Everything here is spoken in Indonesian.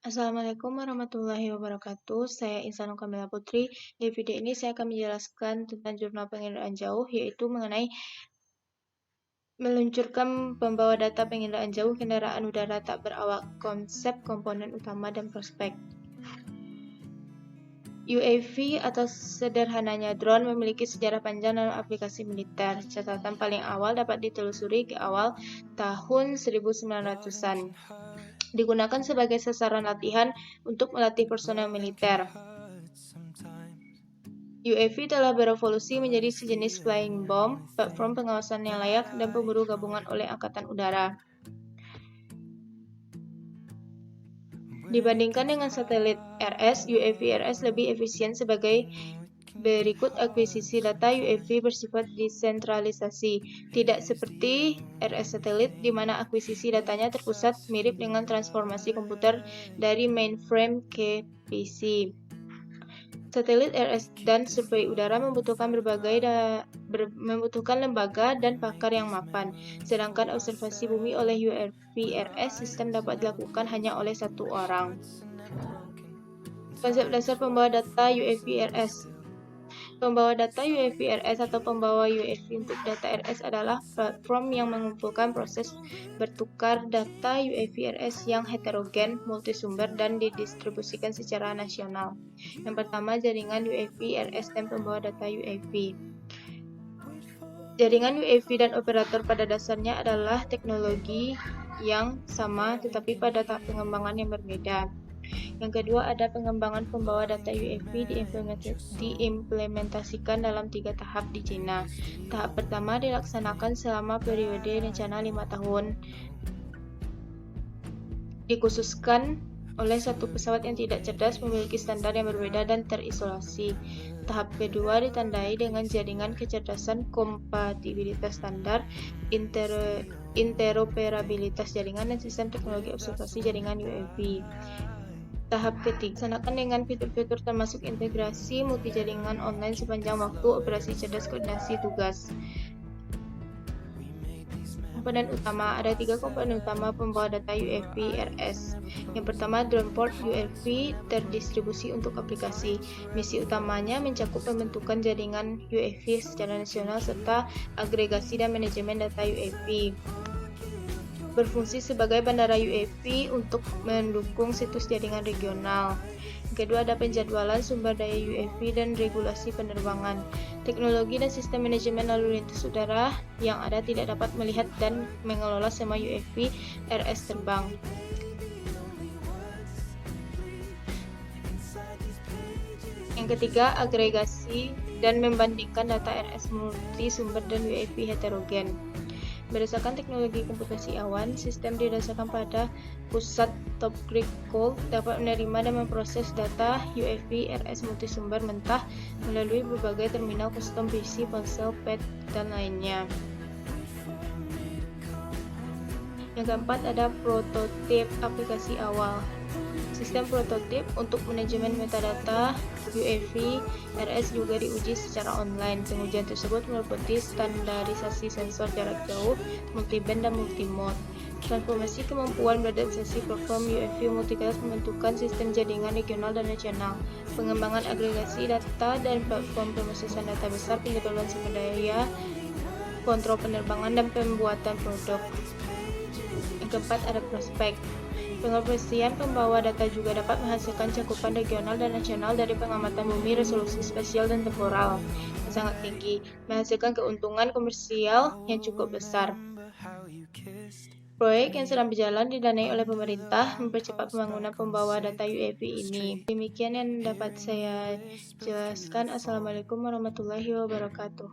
Assalamualaikum warahmatullahi wabarakatuh. Saya Insanul Kamila Putri. Di video ini saya akan menjelaskan tentang jurnal penginderaan jauh, yaitu mengenai meluncurkan pembawa data penginderaan jauh kendaraan udara tak berawak, konsep, komponen utama, dan prospek. UAV atau sederhananya drone memiliki sejarah panjang dalam aplikasi militer. Catatan paling awal dapat ditelusuri ke awal tahun 1900-an. Digunakan sebagai sasaran latihan untuk melatih personel militer. UAV telah berevolusi menjadi sejenis flying bomb, platform pengawasan yang layak, dan pemburu gabungan oleh Angkatan Udara. Dibandingkan dengan satelit RS, UAV RS lebih efisien sebagai berikut. Akuisisi data UAV bersifat desentralisasi, tidak seperti RS satelit di mana akuisisi datanya terpusat, mirip dengan transformasi komputer dari mainframe ke PC. Satelit RS dan survei udara membutuhkan lembaga dan pakar yang mapan, sedangkan observasi bumi oleh UAV RS sistem dapat dilakukan hanya oleh satu orang. Konsep dasar pembawa data UAV RS. Pembawa data UAV RS atau pembawa UAV untuk data RS adalah platform yang mengumpulkan proses bertukar data UAV RS yang heterogen, multisumber, dan didistribusikan secara nasional. Yang pertama, jaringan UAV RS dan pembawa data UAV. Jaringan UAV dan operator pada dasarnya adalah teknologi yang sama tetapi pada tahap pengembangan yang berbeda. Yang kedua, ada pengembangan pembawa data UAV diimplementasikan dalam 3 tahap di China. Tahap pertama dilaksanakan selama periode rencana 5 tahun. Dikhususkan oleh satu pesawat yang tidak cerdas, memiliki standar yang berbeda, dan terisolasi. Tahap kedua ditandai dengan jaringan kecerdasan, kompatibilitas standar, interoperabilitas jaringan, dan sistem teknologi observasi jaringan UAV. Tahap ketiga dilaksanakan dengan fitur-fitur termasuk integrasi multi-jaringan online sepanjang waktu, operasi cerdas, koordinasi tugas. Komponen utama. Ada 3 komponen utama pembawa data UAV RS. Yang pertama, drone port UAV terdistribusi untuk aplikasi. Misi utamanya mencakup pembentukan jaringan UAV secara nasional serta agregasi dan manajemen data UAV. Berfungsi sebagai bandara UAV untuk mendukung situs jaringan regional. Kedua, ada penjadwalan sumber daya UAV dan regulasi penerbangan. Teknologi dan sistem manajemen lalu lintas udara yang ada tidak dapat melihat dan mengelola semua UAV RS terbang. Yang ketiga, agregasi dan membandingkan data RS multi-sumber dan UAV heterogen. Berdasarkan teknologi komputasi awan, sistem didasarkan pada pusat topographical dapat menerima dan memproses data UAV RS multisumber mentah melalui berbagai terminal custom PC, ponsel, pad, dan lainnya. Yang keempat, ada prototip aplikasi awal. Sistem prototip untuk manajemen metadata UAV RS juga diuji secara online. Pengujian tersebut meliputi standarisasi sensor jarak jauh, multiband, dan multimode. Transformasi kemampuan beradaptasi platform UAV multicast, pembentukan sistem jaringan regional dan nasional, pengembangan agregasi data dan platform pemrosesan data besar, penjadwalan sumber daya, kontrol penerbangan, dan pembuatan produk. Yang keempat, ada prospek. Pengoperasian pembawa data juga dapat menghasilkan cakupan regional dan nasional dari pengamatan bumi, resolusi spasial dan temporal yang sangat tinggi, menghasilkan keuntungan komersial yang cukup besar. Proyek yang sedang berjalan didanai oleh pemerintah mempercepat pembangunan pembawa data UAV ini. Demikian yang dapat saya jelaskan. Assalamualaikum warahmatullahi wabarakatuh.